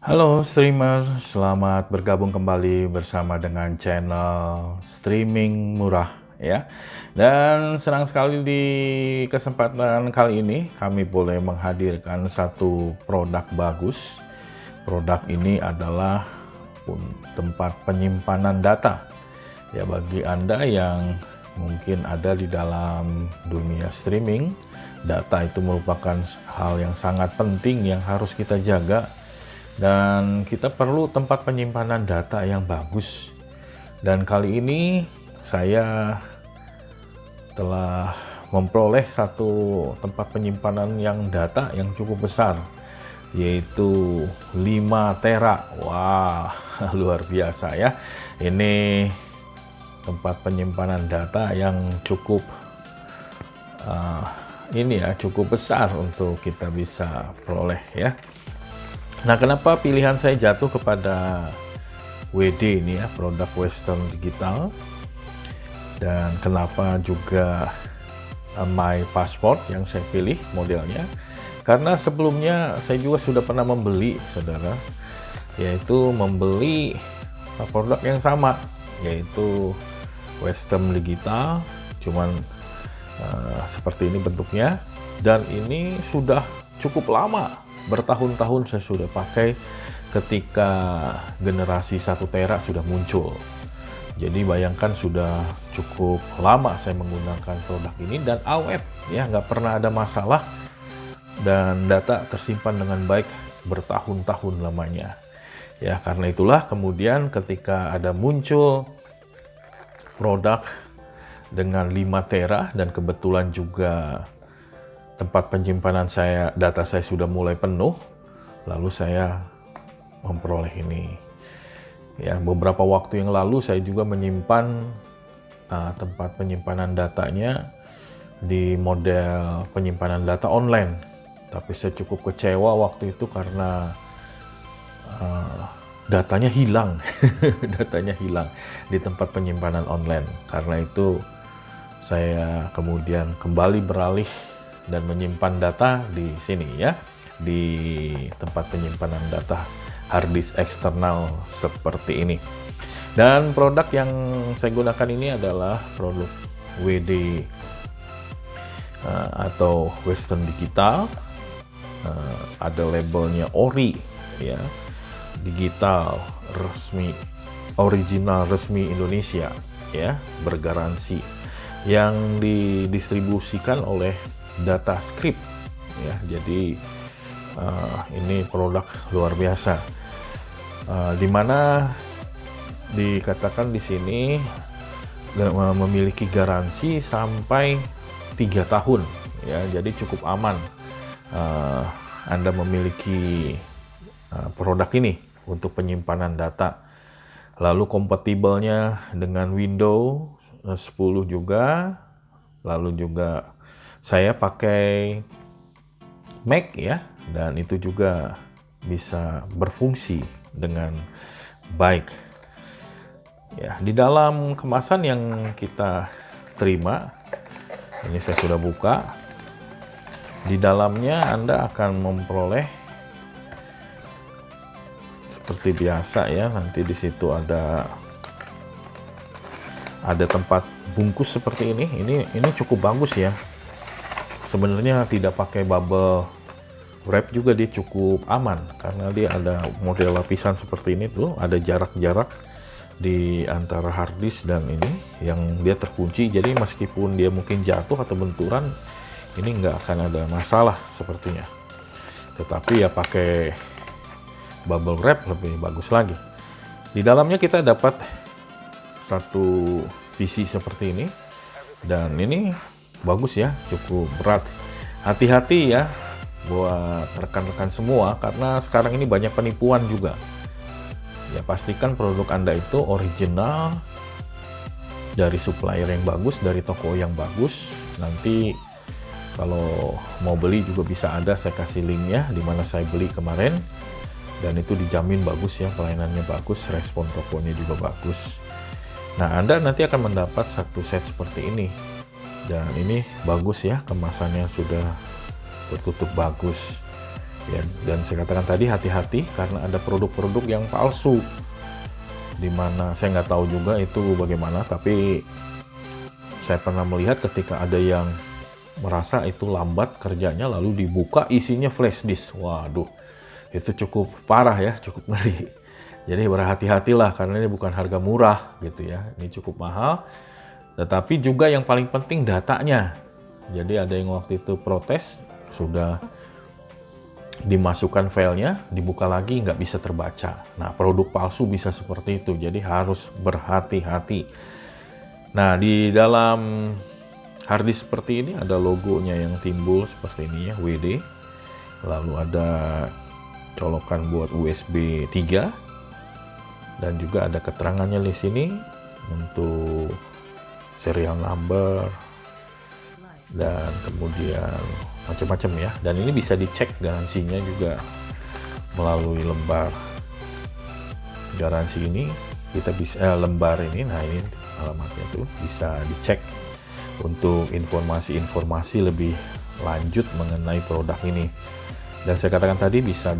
Halo streamer, selamat bergabung kembali bersama dengan channel streaming murah ya. Dan senang sekali di kesempatan kali ini kami boleh menghadirkan satu produk bagus. Produk ini adalah tempat penyimpanan data. Ya, bagi Anda yang mungkin ada di dalam dunia streaming, data itu merupakan hal yang sangat penting yang harus kita jaga, dan kita perlu tempat penyimpanan data yang bagus. Dan kali ini saya telah memperoleh satu tempat penyimpanan yang data yang cukup besar, yaitu 5 tera. Wah, luar biasa ya. Ini tempat penyimpanan data yang cukup cukup besar untuk kita bisa peroleh ya. Nah, kenapa pilihan saya jatuh kepada WD ini ya, produk Western Digital, dan kenapa juga My Passport yang saya pilih modelnya? Karena sebelumnya saya juga sudah pernah membeli, saudara, yaitu membeli produk yang sama, yaitu Western Digital, cuman seperti ini bentuknya, dan ini sudah cukup lama, bertahun-tahun saya sudah pakai ketika generasi 1 tera sudah muncul. Jadi bayangkan sudah cukup lama saya menggunakan produk ini dan awet ya, nggak pernah ada masalah, dan data tersimpan dengan baik bertahun-tahun lamanya. Ya, karena itulah kemudian ketika ada muncul produk dengan 5 tera dan kebetulan juga tempat penyimpanan data saya sudah mulai penuh, lalu saya memperoleh ini. Ya, beberapa waktu yang lalu saya juga menyimpan tempat penyimpanan datanya di model penyimpanan data online. Tapi saya cukup kecewa waktu itu karena datanya hilang. Datanya hilang di tempat penyimpanan online. Karena itu saya kemudian kembali beralih dan menyimpan data di sini ya, di tempat penyimpanan data harddisk eksternal seperti ini. Dan produk yang saya gunakan ini adalah produk WD atau Western Digital. Ada labelnya ORI ya, digital resmi, original resmi Indonesia ya, bergaransi, yang didistribusikan oleh Datascript ya. Jadi ini produk luar biasa, dimana dikatakan di sini memiliki garansi sampai 3 tahun ya. Jadi cukup aman Anda memiliki produk ini untuk penyimpanan data. Lalu kompatibelnya dengan Windows 10 juga. Lalu juga saya pakai Mac ya, dan itu juga bisa berfungsi dengan baik. Ya, di dalam kemasan yang kita terima, ini saya sudah buka. Di dalamnya Anda akan memperoleh seperti biasa ya. Nanti di situ ada tempat bungkus seperti ini. Ini cukup bagus ya. Sebenarnya tidak pakai bubble wrap juga dia cukup aman, karena dia ada model lapisan seperti ini tuh, ada jarak-jarak di antara harddisk dan ini yang dia terkunci. Jadi meskipun dia mungkin jatuh atau benturan, ini nggak akan ada masalah sepertinya. Tetapi ya pakai bubble wrap lebih bagus lagi. Di dalamnya kita dapat satu PC seperti ini, dan ini bagus ya, cukup berat. Hati-hati ya buat rekan-rekan semua, karena sekarang ini banyak penipuan juga. Ya, pastikan produk Anda itu original, dari supplier yang bagus, dari toko yang bagus. Nanti kalau mau beli juga bisa ada, saya kasih linknya di mana saya beli kemarin, dan itu dijamin bagus ya, pelayanannya bagus, respon tokonya juga bagus. Nah, Anda nanti akan mendapat satu set seperti ini, dan ini bagus ya, kemasannya sudah tertutup bagus. Ya, dan saya katakan tadi hati-hati karena ada produk-produk yang palsu, dimana saya nggak tahu juga itu bagaimana, tapi saya pernah melihat ketika ada yang merasa itu lambat kerjanya lalu dibuka isinya flash disk. Waduh, itu cukup parah ya, cukup ngeri. Jadi berhati-hatilah karena ini bukan harga murah gitu ya, ini cukup mahal. Tetapi juga yang paling penting datanya. Jadi ada yang waktu itu protes, sudah dimasukkan filenya, dibuka lagi nggak bisa terbaca. Nah, produk palsu bisa seperti itu, jadi harus berhati-hati. Nah, di dalam harddisk seperti ini ada logonya yang timbul seperti ini ya, WD. Lalu ada colokan buat USB 3 dan juga ada keterangannya di sini untuk serial number dan kemudian macam-macam ya, dan ini bisa dicek garansinya juga melalui lembar garansi ini. Kita bisa lembar ini, nah ini alamatnya tuh bisa dicek untuk informasi-informasi lebih lanjut mengenai produk ini. Dan saya katakan tadi bisa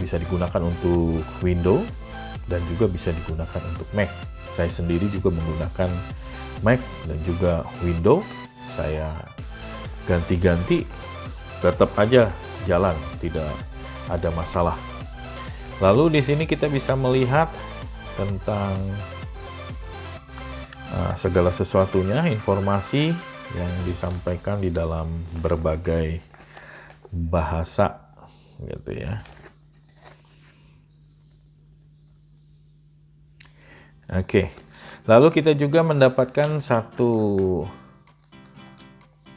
bisa digunakan untuk Windows dan juga bisa digunakan untuk Mac. Saya sendiri juga menggunakan Mac dan juga Windows. Saya ganti-ganti, tetap aja jalan, tidak ada masalah. Lalu di sini kita bisa melihat tentang segala sesuatunya, informasi yang disampaikan di dalam berbagai bahasa gitu ya. Oke, lalu kita juga mendapatkan satu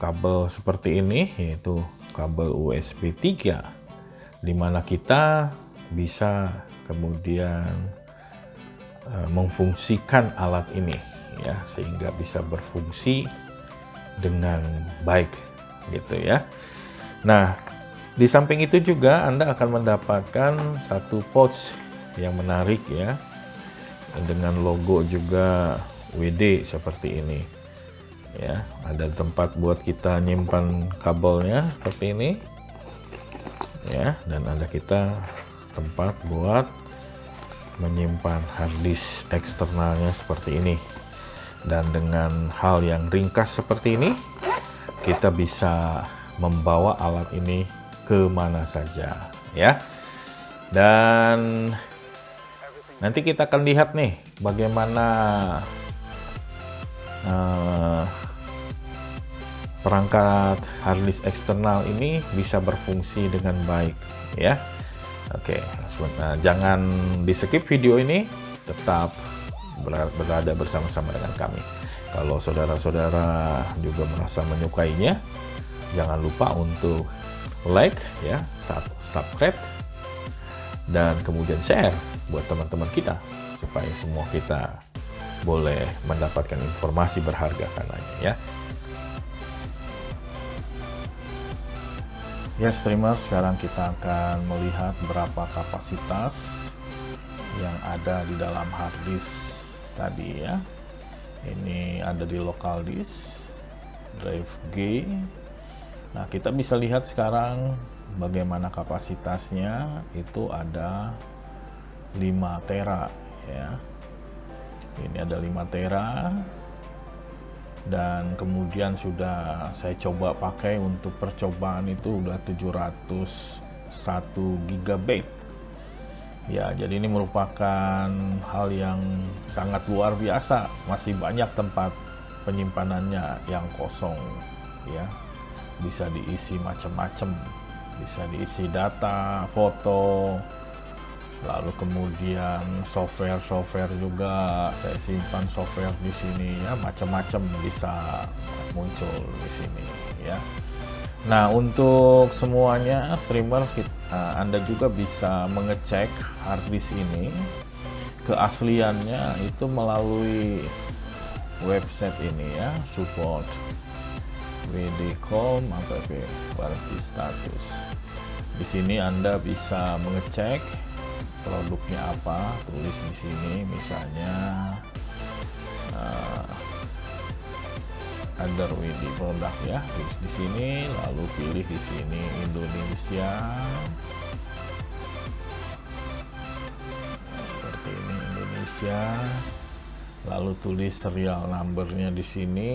kabel seperti ini, yaitu kabel USB 3, dimana kita bisa kemudian memfungsikan alat ini ya, sehingga bisa berfungsi dengan baik gitu ya. Nah, di samping itu juga Anda akan mendapatkan satu pouch yang menarik ya, dengan logo juga WD seperti ini ya. Ada tempat buat kita nyimpan kabelnya seperti ini ya, dan ada kita tempat buat menyimpan harddisk eksternalnya seperti ini. Dan dengan hal yang ringkas seperti ini, kita bisa membawa alat ini kemana saja ya. Dan nanti kita akan lihat nih bagaimana perangkat harddisk eksternal ini bisa berfungsi dengan baik ya. Oke, jangan di skip video ini, tetap berada bersama-sama dengan kami. Kalau saudara-saudara juga merasa menyukainya, jangan lupa untuk like ya, subscribe, dan kemudian share buat teman-teman kita supaya semua kita boleh mendapatkan informasi berharga karenanya ya. Ya streamer, sekarang kita akan melihat berapa kapasitas yang ada di dalam harddisk tadi ya. Ini ada di local disk, drive G. Nah, kita bisa lihat sekarang bagaimana kapasitasnya, itu ada 5 tera ya. Ini ada 5 tera, dan kemudian sudah saya coba pakai untuk percobaan itu udah 701 GB ya. Jadi ini merupakan hal yang sangat luar biasa, masih banyak tempat penyimpanannya yang kosong ya, bisa diisi macam-macam, bisa diisi data, foto, lalu kemudian software juga saya simpan software di sini ya, macam-macam bisa muncul di sini ya. Nah, untuk semuanya streamer Anda juga bisa mengecek harddisk ini keasliannya itu melalui website ini ya, support wd.com app warranty status. Di sini Anda bisa mengecek produknya apa, tulis di sini misalnya other WD produk ya. Di sini, lalu pilih di sini Indonesia. Seperti ini Indonesia. Lalu tulis serial numbernya di sini.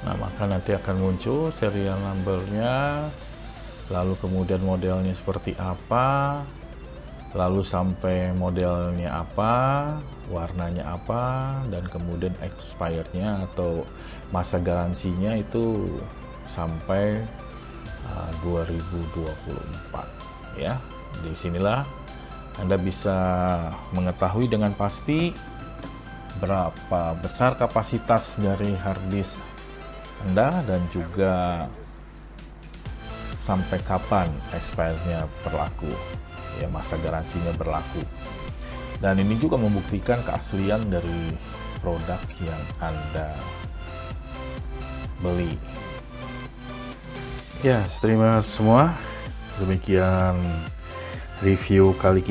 Nah, maka nanti akan muncul serial numbernya, lalu kemudian modelnya seperti apa, lalu sampai modelnya apa, warnanya apa, dan kemudian expirednya atau masa garansinya itu sampai 2024 ya. Di sinilah Anda bisa mengetahui dengan pasti berapa besar kapasitas dari hard disk Anda dan juga sampai kapan expirednya berlaku, ya masa garansinya berlaku. Dan ini juga membuktikan keaslian dari produk yang Anda beli. Ya, streamer semua, demikian review kali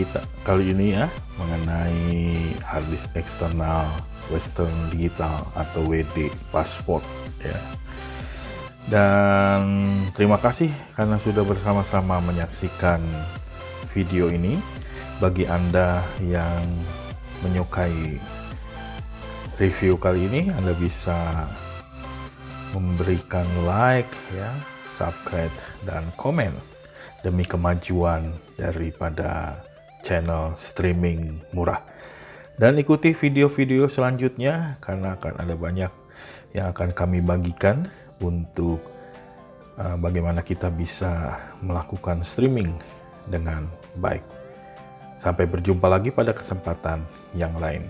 ini ya mengenai hard disk eksternal Western Digital atau WD Passport ya. Dan terima kasih karena sudah bersama-sama menyaksikan video ini. Bagi Anda yang menyukai review kali ini, Anda bisa memberikan like ya, subscribe dan komen demi kemajuan daripada channel streaming murah. Dan ikuti video-video selanjutnya karena akan ada banyak yang akan kami bagikan untuk bagaimana kita bisa melakukan streaming dengan baik. Sampai berjumpa lagi pada kesempatan yang lain.